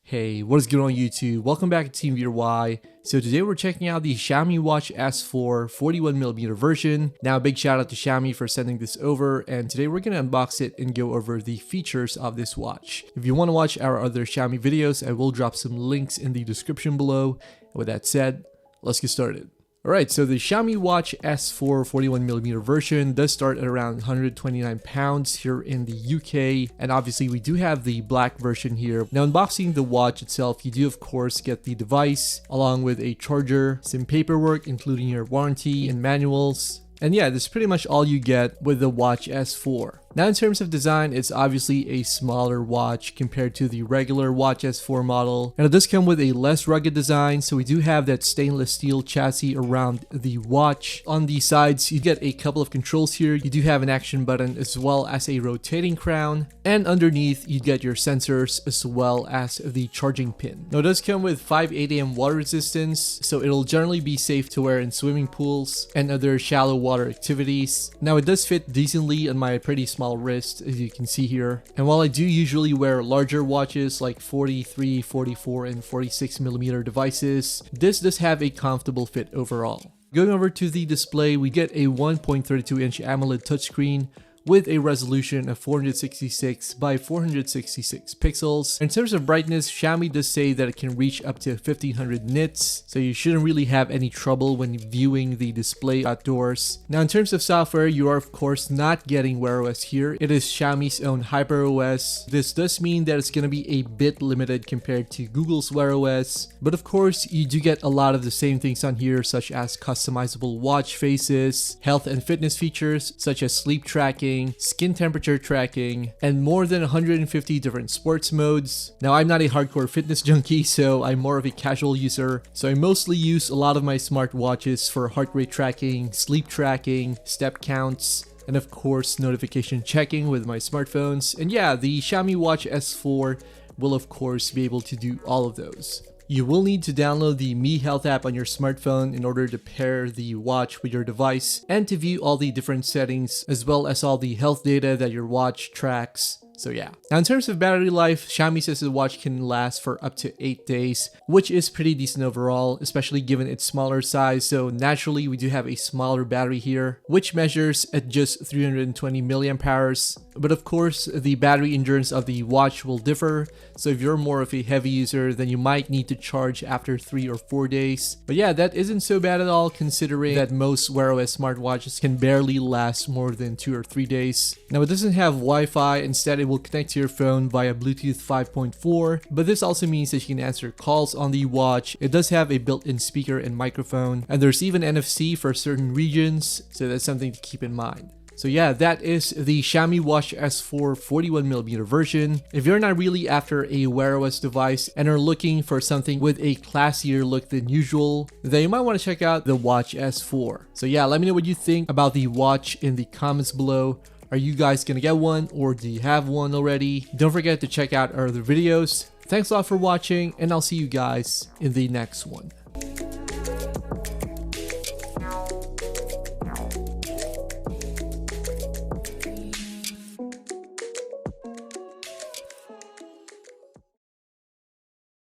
Hey, what is going on YouTube? Welcome back to Team VRY. So today we're checking out the Xiaomi Watch S4 41mm version. Now big shout out to Xiaomi for sending this over, and today we're going to unbox it and go over the features of this watch. If you want to watch our other Xiaomi videos, I will drop some links in the description below. And with that said, let's get started. Alright, so the Xiaomi Watch S4 41mm version does start at around £129 here in the UK, and obviously we do have the black version here. Now unboxing the watch itself, you do of course get the device along with a charger, some paperwork including your warranty and manuals. And yeah, this is pretty much all you get with the Watch S4. Now in terms of design, it's obviously a smaller watch compared to the regular Watch S4 model. And it does come with a less rugged design, so we do have that stainless steel chassis around the watch. On the sides, you get a couple of controls here. You do have an action button as well as a rotating crown. And underneath, you get your sensors as well as the charging pin. Now it does come with 580 water resistance, so it'll generally be safe to wear in swimming pools and other shallow water activities. Now it does fit decently on my pretty small wrist, as you can see here. And while I do usually wear larger watches like 43, 44, and 46mm devices, this does have a comfortable fit overall. Going over to the display, we get a 1.32-inch AMOLED touchscreen with a resolution of 466 by 466 pixels. In terms of brightness, Xiaomi does say that it can reach up to 1500 nits, so you shouldn't really have any trouble when viewing the display outdoors. Now in terms of software, you are of course not getting Wear OS here. It is Xiaomi's own HyperOS. This does mean that it's going to be a bit limited compared to Google's Wear OS, but of course you do get a lot of the same things on here, such as customizable watch faces, health and fitness features such as sleep tracking, skin temperature tracking, and more than 150 different sports modes. Now I'm not a hardcore fitness junkie, so I'm more of a casual user, so I mostly use a lot of my smartwatches for heart rate tracking, sleep tracking, step counts, and of course notification checking with my smartphones. And yeah, the Xiaomi Watch S4 will of course be able to do all of those. You will need to download the Mi Health app on your smartphone in order to pair the watch with your device and to view all the different settings as well as all the health data that your watch tracks. So yeah. Now in terms of battery life, Xiaomi says the watch can last for up to 8 days, which is pretty decent overall, especially given its smaller size. So naturally we do have a smaller battery here, which measures at just 320 milliamp hours. But of course, the battery endurance of the watch will differ. So if you're more of a heavy user, then you might need to charge after 3 or 4 days. But yeah, that isn't so bad at all, considering that most Wear OS smartwatches can barely last more than 2 or 3 days. Now it doesn't have Wi-Fi, instead it will connect to your phone via Bluetooth 5.4, but this also means that you can answer calls on the watch. It does have a built-in speaker and microphone, and there's even NFC for certain regions, so that's something to keep in mind. So yeah, that is the Xiaomi Watch S4 41mm version. If you're not really after a Wear OS device and are looking for something with a classier look than usual, then you might want to check out the Watch S4. So yeah, let me know what you think about the watch in the comments below. Are you guys gonna get one, or do you have one already? Don't forget to check out our other videos. Thanks a lot for watching, and I'll see you guys in the next one.